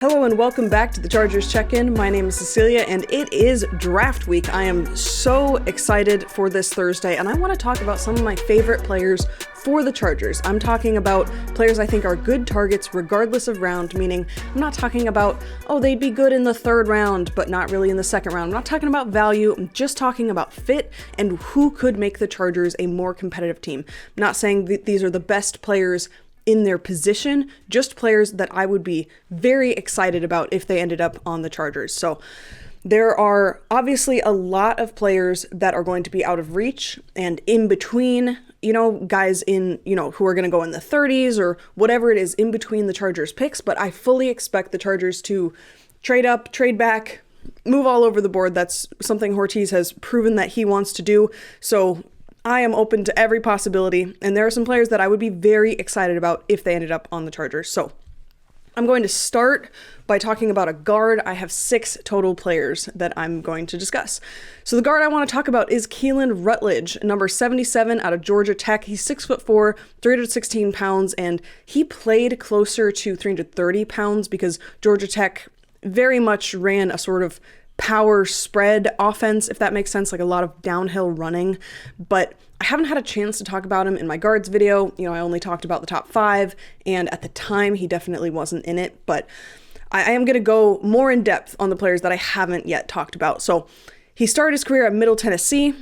Hello and welcome back to the Chargers Check-In. My name is Cecilia and it is draft week. I am so excited for this Thursday and I want to talk about some of my favorite players for the Chargers. I'm talking about players I think are good targets regardless of round, meaning I'm not talking about, oh, they'd be good in the third round, but not really in the second round. I'm not talking about value. I'm just talking about fit and who could make the Chargers a more competitive team. I'm not saying that these are the best players in their position, just players that I would be very excited about if they ended up on the Chargers. So there are obviously a lot of players that are going to be out of reach and in between, guys in, who are going to go in the 30s or whatever it is in between the Chargers picks. But I fully expect the Chargers to trade up, trade back, move all over the board. That's something Ortiz has proven that he wants to do. So I am open to every possibility, and there are some players that I would be very excited about if they ended up on the Chargers. So I'm going to start by talking about a guard. I have 6 total players that I'm going to discuss. So the guard I want to talk about is Keilan Rutledge, number 77 out of Georgia Tech. He's 6'4", 316 pounds, and he played closer to 330 pounds because Georgia Tech very much ran a sort of power spread offense, if that makes sense, like a lot of downhill running. But I haven't had a chance to talk about him in my guards video. I only talked about the top 5, and at the time he definitely wasn't in it, but I am going to go more in depth on the players that I haven't yet talked about. So he started his career at Middle Tennessee,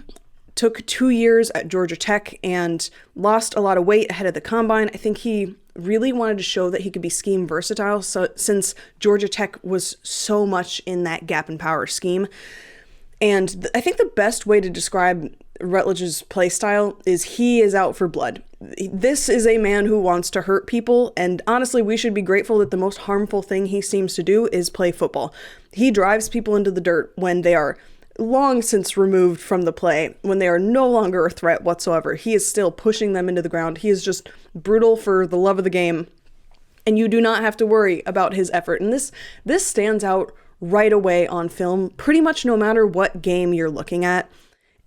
took 2 years at Georgia Tech, and lost a lot of weight ahead of the combine. I think he really wanted to show that he could be scheme versatile, since Georgia Tech was so much in that gap and power scheme. And I think the best way to describe Rutledge's play style is he is out for blood. This is a man who wants to hurt people, and honestly, we should be grateful that the most harmful thing he seems to do is play football. He drives people into the dirt when they are long since removed from the play, when they are no longer a threat whatsoever. He is still pushing them into the ground. He is just brutal for the love of the game, and you do not have to worry about his effort. And this stands out right away on film, pretty much no matter what game you're looking at.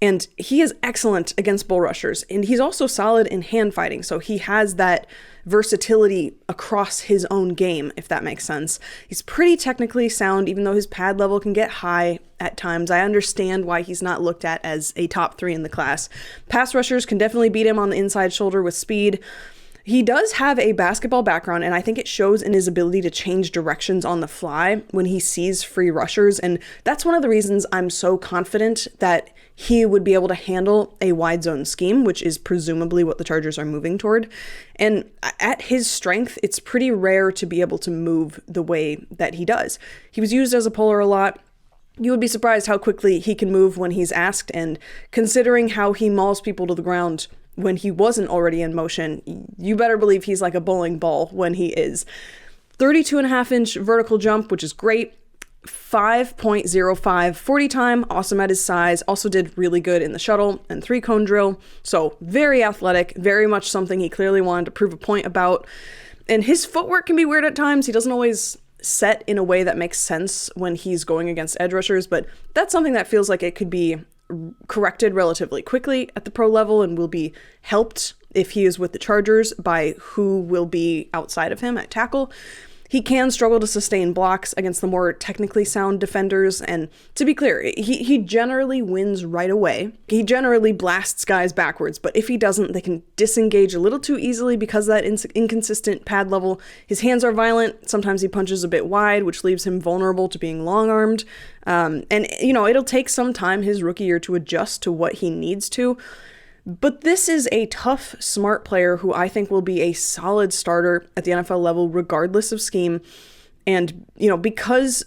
And he is excellent against bull rushers, and he's also solid in hand fighting, so he has that versatility across his own game, if that makes sense. He's pretty technically sound, even though his pad level can get high at times. I understand why he's not looked at as a top 3 in the class. Pass rushers can definitely beat him on the inside shoulder with speed. He does have a basketball background, and I think it shows in his ability to change directions on the fly when he sees free rushers, and that's one of the reasons I'm so confident that he would be able to handle a wide zone scheme, which is presumably what the Chargers are moving toward. And at his strength, it's pretty rare to be able to move the way that he does. He was used as a puller a lot. You would be surprised how quickly he can move when he's asked, and considering how he mauls people to the ground when he wasn't already in motion, you better believe he's like a bowling ball when he is. 32.5-inch vertical jump, which is great. 5.05 40 time, awesome at his size. Also did really good in the shuttle and 3-cone drill. So very athletic, very much something he clearly wanted to prove a point about. And his footwork can be weird at times. He doesn't always set in a way that makes sense when he's going against edge rushers, but that's something that feels like it could be corrected relatively quickly at the pro level and will be helped if he is with the Chargers by who will be outside of him at tackle. He can struggle to sustain blocks against the more technically sound defenders, and to be clear, he generally wins right away. He generally blasts guys backwards, but if he doesn't, they can disengage a little too easily because of that inconsistent pad level. His hands are violent. Sometimes he punches a bit wide, which leaves him vulnerable to being long-armed. And it'll take some time his rookie year to adjust to what he needs to. But this is a tough, smart player who I think will be a solid starter at the NFL level, regardless of scheme. And, because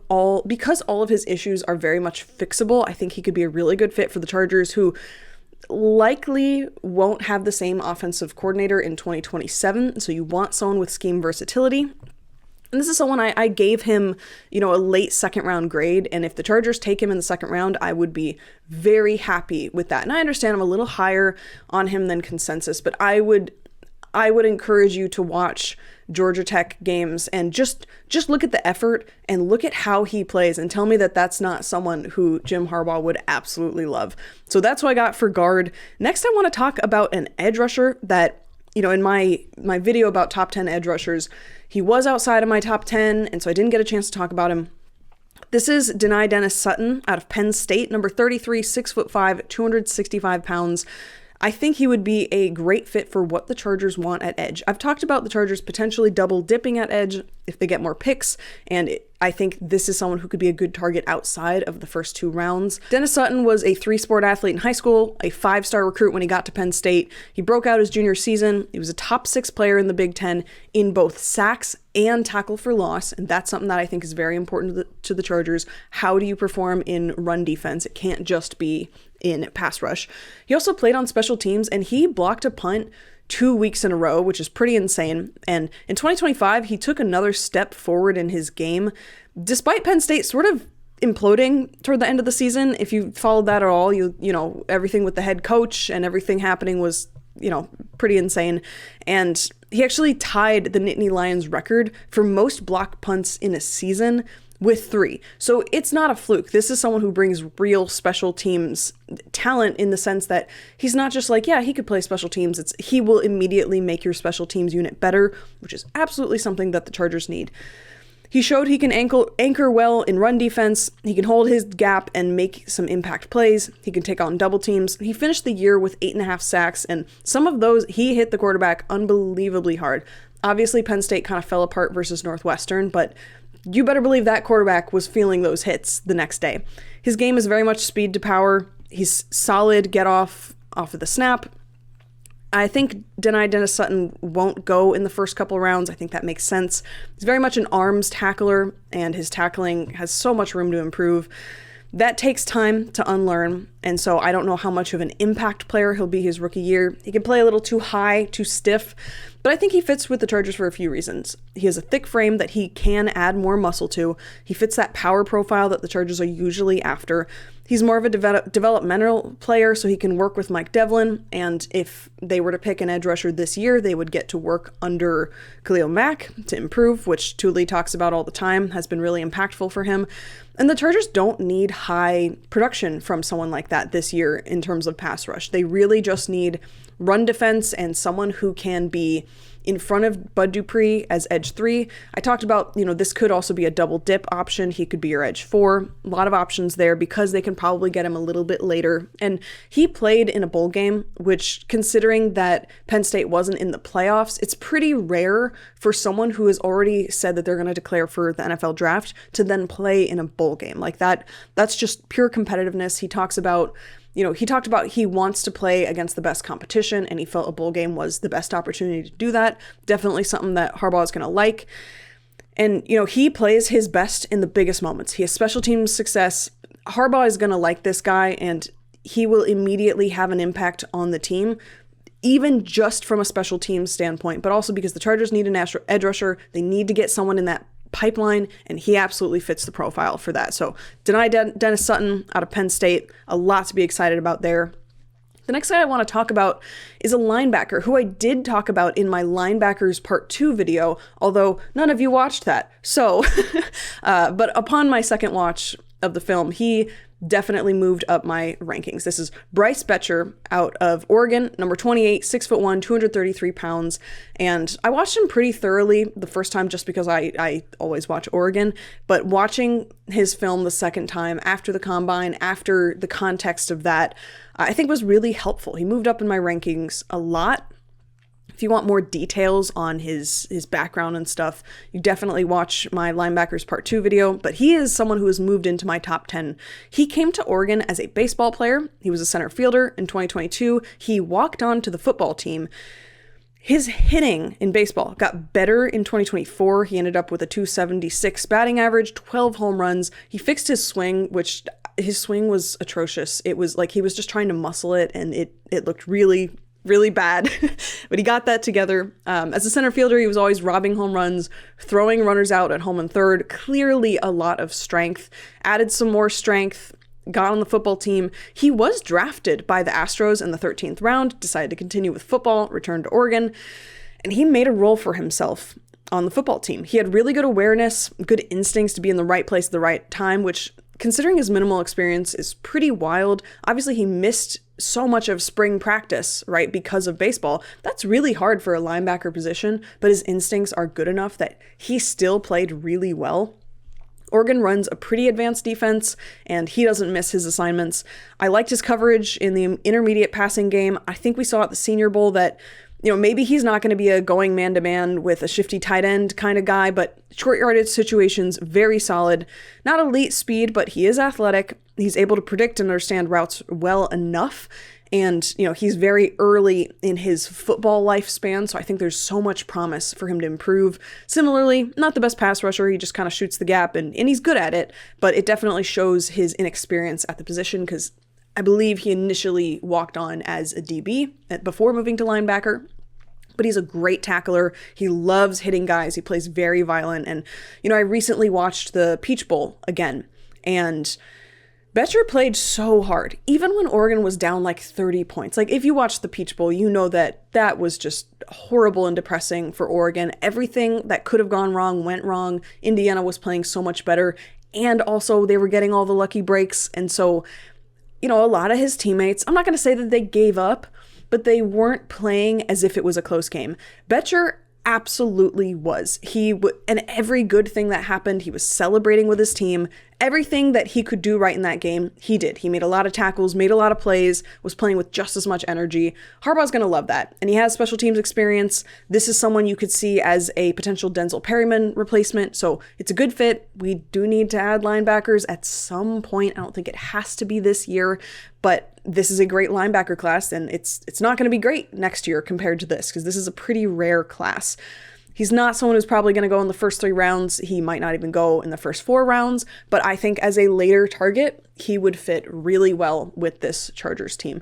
all of his issues are very much fixable, I think he could be a really good fit for the Chargers, who likely won't have the same offensive coordinator in 2027. So you want someone with scheme versatility. And this is someone I gave him, a late second round grade. And if the Chargers take him in the second round, I would be very happy with that. And I understand I'm a little higher on him than consensus, but I would encourage you to watch Georgia Tech games and just look at the effort and look at how he plays and tell me that that's not someone who Jim Harbaugh would absolutely love. So that's what I got for guard. Next, I want to talk about an edge rusher that in my video about top 10 edge rushers, he was outside of my top 10, and so I didn't get a chance to talk about him. This is Deni Dennis-Sutton out of Penn State, number 33, 6'5", 265 pounds. I think he would be a great fit for what the Chargers want at edge. I've talked about the Chargers potentially double dipping at edge if they get more picks, and I think this is someone who could be a good target outside of the first 2 rounds. Dennis-Sutton was a 3-sport athlete in high school, a 5-star recruit when he got to Penn State. He broke out his junior season. He was a top 6 player in the Big Ten in both sacks and tackle for loss, and that's something that I think is very important to the Chargers. How do you perform in run defense? It can't just be in pass rush. He also played on special teams, and he blocked a punt 2 weeks in a row, which is pretty insane. And in 2025, he took another step forward in his game, despite Penn State sort of imploding toward the end of the season. If you followed that at all, you know, everything with the head coach and everything happening was, pretty insane. And he actually tied the Nittany Lions record for most blocked punts in a season with 3. So it's not a fluke. This is someone who brings real special teams talent in the sense that he's not just like, yeah, he could play special teams. He will immediately make your special teams unit better, which is absolutely something that the Chargers need. He showed he can anchor well in run defense. He can hold his gap and make some impact plays. He can take on double teams. He finished the year with 8.5 sacks, and some of those he hit the quarterback unbelievably hard. Obviously, Penn State kind of fell apart versus Northwestern, but you better believe that quarterback was feeling those hits the next day. His game is very much speed to power. He's solid get off of the snap. I think Deni Dennis-Sutton won't go in the first couple rounds. I think that makes sense. He's very much an arms tackler, and his tackling has so much room to improve. That takes time to unlearn, and so I don't know how much of an impact player he'll be his rookie year. He can play a little too high, too stiff, but I think he fits with the Chargers for a few reasons. He has a thick frame that he can add more muscle to. He fits that power profile that the Chargers are usually after. He's more of a developmental player, so he can work with Mike Devlin, and if they were to pick an edge rusher this year, they would get to work under Khalil Mack to improve, which Thule talks about all the time, has been really impactful for him. And the Chargers don't need high production from someone like that this year in terms of pass rush. They really just need run defense and someone who can be in front of Bud Dupree as edge 3. I talked about, this could also be a double dip option. He could be your edge 4. A lot of options there because they can probably get him a little bit later. And he played in a bowl game, which, considering that Penn State wasn't in the playoffs, it's pretty rare for someone who has already said that they're going to declare for the NFL draft to then play in a bowl game like that. That's just pure competitiveness. He talks about he wants to play against the best competition, and he felt a bowl game was the best opportunity to do that. Definitely something that Harbaugh is going to like. And, he plays his best in the biggest moments. He has special teams success. Harbaugh is going to like this guy, and he will immediately have an impact on the team, even just from a special teams standpoint, but also because the Chargers need an edge rusher. They need to get someone in that pipeline, and he absolutely fits the profile for that. So Deni Dennis-Sutton out of Penn State, a lot to be excited about there. The next guy I want to talk about is a linebacker who I did talk about in my Linebackers Part 2 video, although none of you watched that. So, but upon my second watch of the film, he definitely moved up my rankings. This is Bryce Boettcher out of Oregon, number 28, 6'1", 233 pounds. And I watched him pretty thoroughly the first time just because I always watch Oregon. But watching his film the second time after the combine, after the context of that, I think was really helpful. He moved up in my rankings a lot. If you want more details on his background and stuff, you definitely watch my Linebackers Part 2 video, but he is someone who has moved into my top 10. He came to Oregon as a baseball player. He was a center fielder in 2022. He walked on to the football team. His hitting in baseball got better in 2024. He ended up with a 276 batting average, 12 home runs. He fixed his swing, which his swing was atrocious. It was like he was just trying to muscle it, and it looked really bad, but he got that together. As a center fielder, he was always robbing home runs, throwing runners out at home and third. Clearly a lot of strength. Added some more strength, got on the football team. He was drafted by the Astros in the 13th round, decided to continue with football, returned to Oregon, and he made a role for himself on the football team. He had really good awareness, good instincts to be in the right place at the right time, which, considering his minimal experience, is pretty wild. Obviously, he missed so much of spring practice, right, because of baseball. That's really hard for a linebacker position, but his instincts are good enough that he still played really well. Oregon runs a pretty advanced defense, and he doesn't miss his assignments. I liked his coverage in the intermediate passing game. I think we saw at the Senior Bowl that, maybe he's not going to be a going man-to-man with a shifty tight end kind of guy, but short yardage situations, very solid. Not elite speed, but he is athletic. He's able to predict and understand routes well enough. And, he's very early in his football lifespan, so I think there's so much promise for him to improve. Similarly, not the best pass rusher, he just kind of shoots the gap, and he's good at it, but it definitely shows his inexperience at the position, because I believe he initially walked on as a DB before moving to linebacker. But he's a great tackler. He loves hitting guys. He plays very violent. And, I recently watched the Peach Bowl again, and Boettcher played so hard, even when Oregon was down like 30 points. Like, if you watch the Peach Bowl, you know that was just horrible and depressing for Oregon. Everything that could have gone wrong went wrong. Indiana was playing so much better, and also they were getting all the lucky breaks. And so, a lot of his teammates, I'm not going to say that they gave up, but they weren't playing as if it was a close game. Boettcher absolutely was. And every good thing that happened, he was celebrating with his team. Everything that he could do right in that game, he did. He made a lot of tackles, made a lot of plays, was playing with just as much energy. Harbaugh's going to love that. And he has special teams experience. This is someone you could see as a potential Denzel Perryman replacement. So it's a good fit. We do need to add linebackers at some point. I don't think it has to be this year, but this is a great linebacker class, and it's not going to be great next year compared to this, because this is a pretty rare class. He's not someone who's probably going to go in the first 3 rounds. He might not even go in the first 4 rounds, but I think as a later target, he would fit really well with this Chargers team.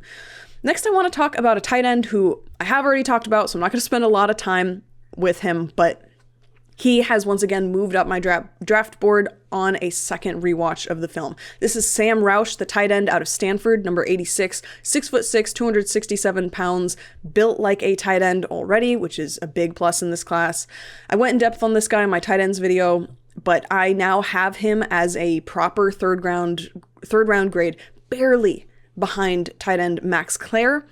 Next, I want to talk about a tight end who I have already talked about, so I'm not going to spend a lot of time with him, but he has once again moved up my draft board on a second rewatch of the film. This is Sam Roush, the tight end out of Stanford, number 86, 6'6", 267 pounds, built like a tight end already, which is a big plus in this class. I went in depth on this guy in my tight ends video, but I now have him as a proper third round grade, barely behind tight end Max Clare.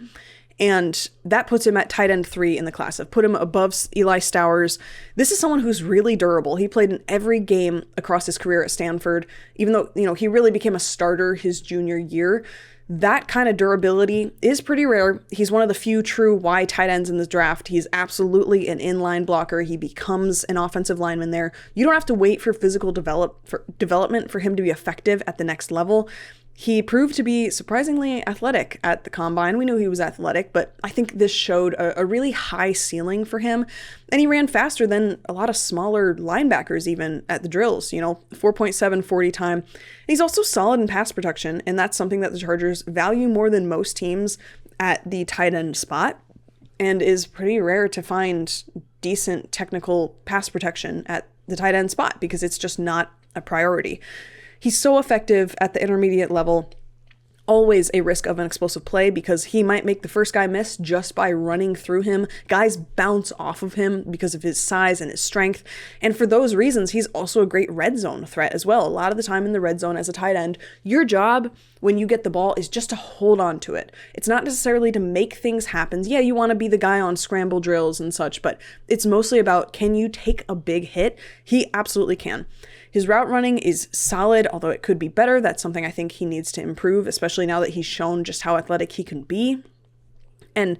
And that puts him at tight end 3 in the class. I've put him above Eli Stowers. This is someone who's really durable. He played in every game across his career at Stanford, even though, he really became a starter his junior year. That kind of durability is pretty rare. He's one of the few true Y tight ends in this draft. He's absolutely an inline blocker. He becomes an offensive lineman there. You don't have to wait for physical development for him to be effective at the next level. He proved to be surprisingly athletic at the combine. We knew he was athletic, but I think this showed a really high ceiling for him. And he ran faster than a lot of smaller linebackers even at the drills, 4.7 40 time. And he's also solid in pass protection, and that's something that the Chargers value more than most teams at the tight end spot, and is pretty rare to find decent technical pass protection at the tight end spot because it's just not a priority. He's so effective at the intermediate level, always a risk of an explosive play because he might make the first guy miss just by running through him. Guys bounce off of him because of his size and his strength. And for those reasons, he's also a great red zone threat as well. A lot of the time in the red zone as a tight end, your job when you get the ball is just to hold on to it. It's not necessarily to make things happen. Yeah, you want to be the guy on scramble drills and such, but it's mostly about, can you take a big hit? He absolutely can. His route running is solid, although it could be better. That's something I think he needs to improve, especially now that he's shown just how athletic he can be. And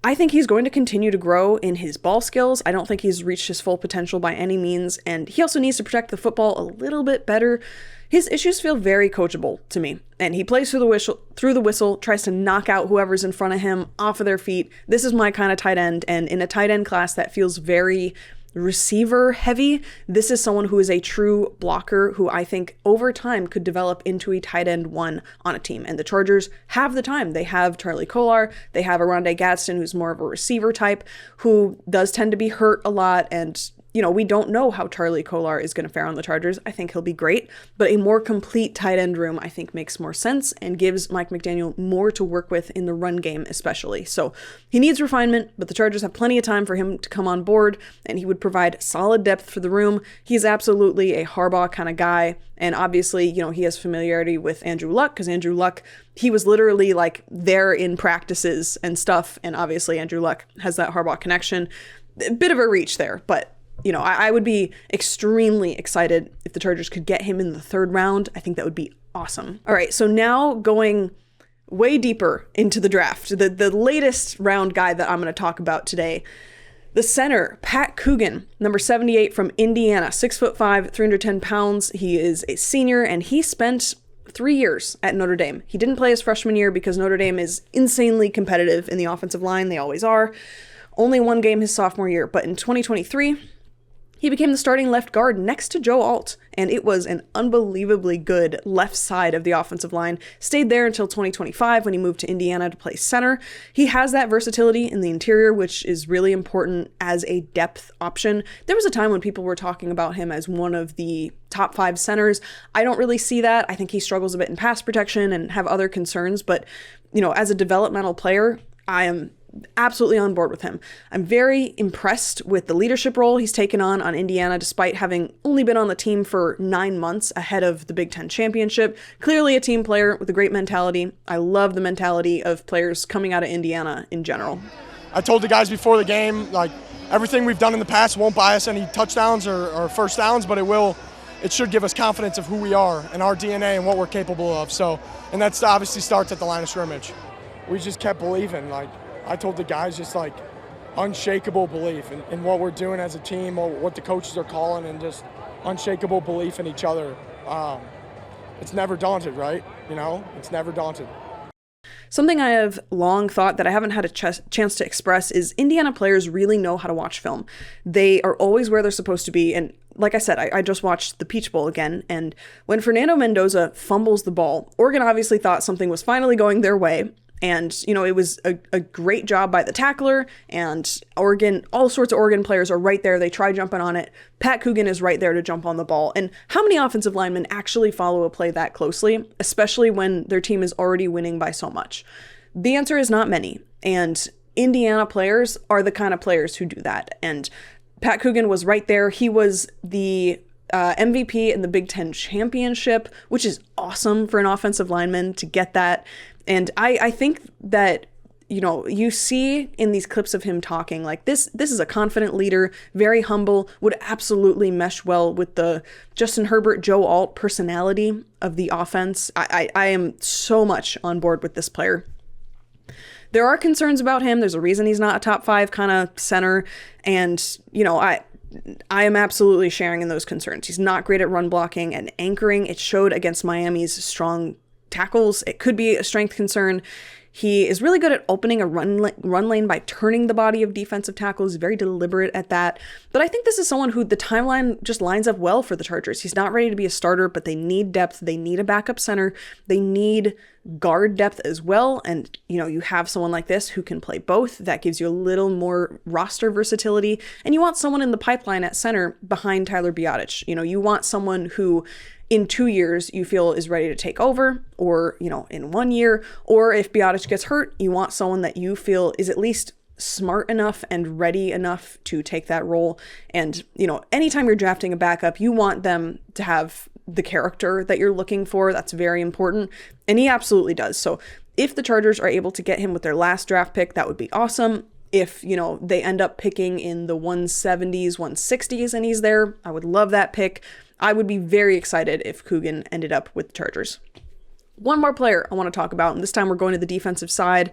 I think he's going to continue to grow in his ball skills. I don't think he's reached his full potential by any means, and he also needs to protect the football a little bit better. His issues feel very coachable to me, and he plays through the whistle, tries to knock out whoever's in front of him off of their feet. This is my kind of tight end, and in a tight end class that feels very receiver heavy, this is someone who is a true blocker who I think over time could develop into a tight end 1 on a team. And the Chargers have the time. They have Charlie Kolar, they have Arondé Gadsden, who's more of a receiver type, who does tend to be hurt a lot and we don't know how Charlie Kolar is going to fare on the Chargers. I think he'll be great, but a more complete tight end room, I think, makes more sense and gives Mike McDaniel more to work with in the run game, especially. So he needs refinement, but the Chargers have plenty of time for him to come on board, and he would provide solid depth for the room. He's absolutely a Harbaugh kind of guy, and obviously, he has familiarity with Andrew Luck, because Andrew Luck, he was literally like there in practices and stuff, and obviously Andrew Luck has that Harbaugh connection. A bit of a reach there, but I would be extremely excited if the Chargers could get him in the 3rd round. I think that would be awesome. All right, so now going way deeper into the draft, the latest round guy that I'm going to talk about today, the center, Pat Coogan, number 78 from Indiana, 6'5", 310 pounds. He is a senior, and he spent 3 years at Notre Dame. He didn't play his freshman year because Notre Dame is insanely competitive in the offensive line. They always are. Only 1 game his sophomore year, but in 2023, he became the starting left guard next to Joe Alt, and it was an unbelievably good left side of the offensive line. Stayed there until 2025 when he moved to Indiana to play center. He has that versatility in the interior, which is really important as a depth option. There was a time when people were talking about him as one of the top 5 centers. I don't really see that. I think he struggles a bit in pass protection and have other concerns, but as a developmental player, I am absolutely on board with him. I'm very impressed with the leadership role he's taken on Indiana, despite having only been on the team for 9 months ahead of the Big Ten championship. Clearly a team player with a great mentality. I love the mentality of players coming out of Indiana in general. I told the guys before the game, everything we've done in the past won't buy us any touchdowns or first downs, but it should give us confidence of who we are and our DNA and what we're capable of. So, and that obviously starts at the line of scrimmage. We just kept believing, I told the guys, just unshakable belief in what we're doing as a team, or what the coaches are calling, and just unshakable belief in each other. It's never daunted, right? It's never daunted. Something I have long thought that I haven't had a chance to express is Indiana players really know how to watch film. They are always where they're supposed to be, and like I said, I just watched the Peach Bowl again, and when Fernando Mendoza fumbles the ball, Oregon obviously thought something was finally going their way. And, it was a great job by the tackler, and Oregon, all sorts of Oregon players are right there. They try jumping on it. Pat Coogan is right there to jump on the ball. And how many offensive linemen actually follow a play that closely, especially when their team is already winning by so much? The answer is not many. And Indiana players are the kind of players who do that. And Pat Coogan was right there. He was the MVP in the Big Ten championship, which is awesome for an offensive lineman to get that. And I think that, you see in these clips of him talking, this is a confident leader, very humble, would absolutely mesh well with the Justin Herbert, Joe Alt personality of the offense. I am so much on board with this player. There are concerns about him. There's a reason he's not a top 5 kind of center. And, I am absolutely sharing in those concerns. He's not great at run blocking and anchoring. It showed against Miami's strong tackles. It could be a strength concern. He is really good at opening a run lane by turning the body of defensive tackles, very deliberate at that. But I think this is someone who the timeline just lines up well for the Chargers. He's not ready to be a starter, but they need depth. They need a backup center. They need guard depth as well. And, you have someone like this who can play both. That gives you a little more roster versatility. And you want someone in the pipeline at center behind Tyler Boettcher. You want someone who in 2 years you feel is ready to take over, or, in 1 year, or if Boettcher gets hurt, you want someone that you feel is at least smart enough and ready enough to take that role. And, anytime you're drafting a backup, you want them to have the character that you're looking for. That's very important. And he absolutely does. So if the Chargers are able to get him with their last draft pick, that would be awesome. If, they end up picking in the 170s, 160s, and he's there, I would love that pick. I would be very excited if Coogan ended up with the Chargers. One more player I want to talk about, and this time we're going to the defensive side.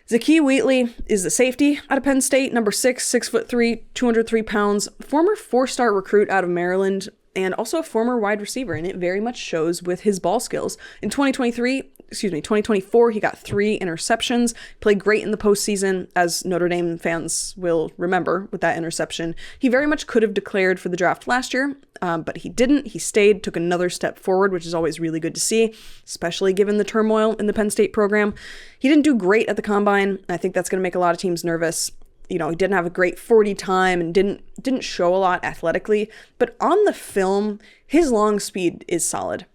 Zakee Wheatley is the safety out of Penn State, number 6, 6'3", 203 pounds, former 4-star recruit out of Maryland, and also a former wide receiver, and it very much shows with his ball skills. In 2024, he got 3 interceptions, played great in the postseason, as Notre Dame fans will remember with that interception. He very much could have declared for the draft last year, but he didn't. He stayed, took another step forward, which is always really good to see, especially given the turmoil in the Penn State program. He didn't do great at the combine. I think that's going to make a lot of teams nervous. he didn't have a great 40 time and didn't show a lot athletically, but on the film, his long speed is solid.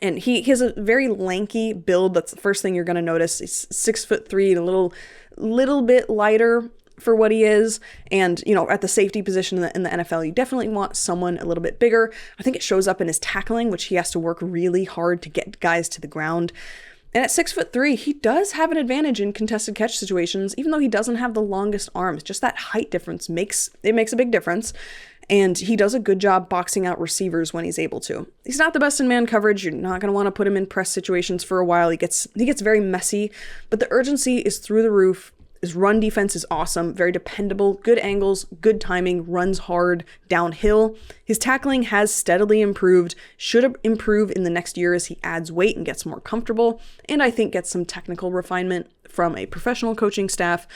And he has a very lanky build. That's the first thing you're going to notice. He's 6'3", a little bit lighter for what he is. And, at the safety position in the NFL, you definitely want someone a little bit bigger. I think it shows up in his tackling, which he has to work really hard to get guys to the ground. And at 6'3", he does have an advantage in contested catch situations, even though he doesn't have the longest arms. Just that height difference makes a big difference. And he does a good job boxing out receivers when he's able to. He's not the best in man coverage. You're not going to want to put him in press situations for a while. He gets very messy, but the urgency is through the roof. His run defense is awesome, very dependable, good angles, good timing, runs hard, downhill. His tackling has steadily improved, should improve in the next year as he adds weight and gets more comfortable, and I think gets some technical refinement from a professional coaching staff.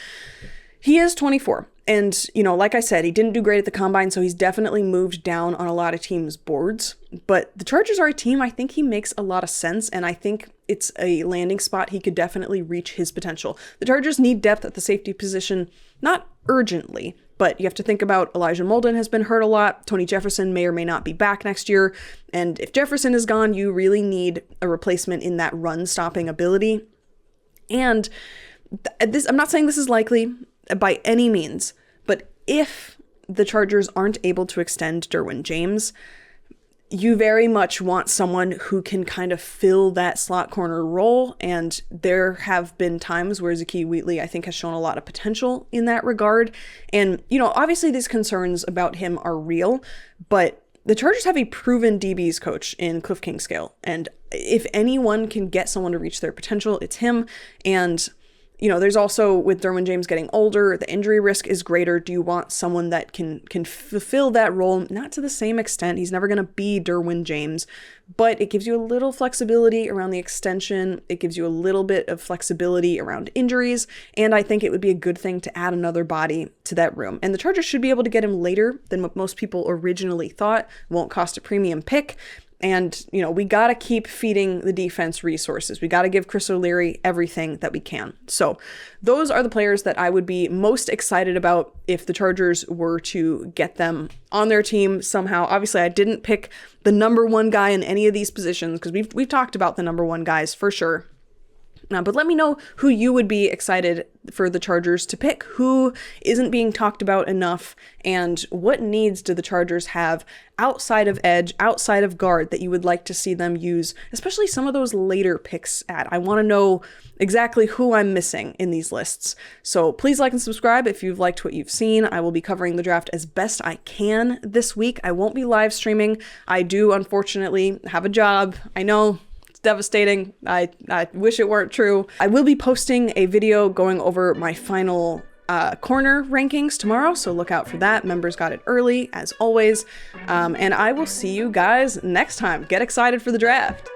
He is 24, and, like I said, he didn't do great at the combine, so he's definitely moved down on a lot of teams' boards, but the Chargers are a team I think he makes a lot of sense, and I think it's a landing spot he could definitely reach his potential. The Chargers need depth at the safety position, not urgently, but you have to think about Elijah Molden has been hurt a lot. Tony Jefferson may or may not be back next year, and if Jefferson is gone, you really need a replacement in that run-stopping ability, and I'm not saying this is likely by any means, but if the Chargers aren't able to extend Derwin James, you very much want someone who can kind of fill that slot corner role, and there have been times where Zakee Wheatley, I think, has shown a lot of potential in that regard, and, obviously these concerns about him are real, but the Chargers have a proven DBs coach in Cliff Kingscale, and if anyone can get someone to reach their potential, it's him, and there's also, with Derwin James getting older, the injury risk is greater. Do you want someone that can fulfill that role? Not to the same extent. He's never going to be Derwin James, but it gives you a little flexibility around the extension. It gives you a little bit of flexibility around injuries, and I think it would be a good thing to add another body to that room. And the Chargers should be able to get him later than what most people originally thought. Won't cost a premium pick. And, we got to keep feeding the defense resources. We got to give Chris O'Leary everything that we can. So those are the players that I would be most excited about if the Chargers were to get them on their team somehow. Obviously, I didn't pick the number one guy in any of these positions because we've talked about the number one guys for sure. But let me know who you would be excited for the Chargers to pick, who isn't being talked about enough, and what needs do the Chargers have outside of edge, outside of guard that you would like to see them use, especially some of those later picks at. I want to know exactly who I'm missing in these lists. So please like and subscribe if you've liked what you've seen. I will be covering the draft as best I can this week. I won't be live streaming. I do, unfortunately, have a job. I know. Devastating. I wish it weren't true. I will be posting a video going over my final corner rankings tomorrow, so look out for that. Members got it early, as always. And I will see you guys next time. Get excited for the draft.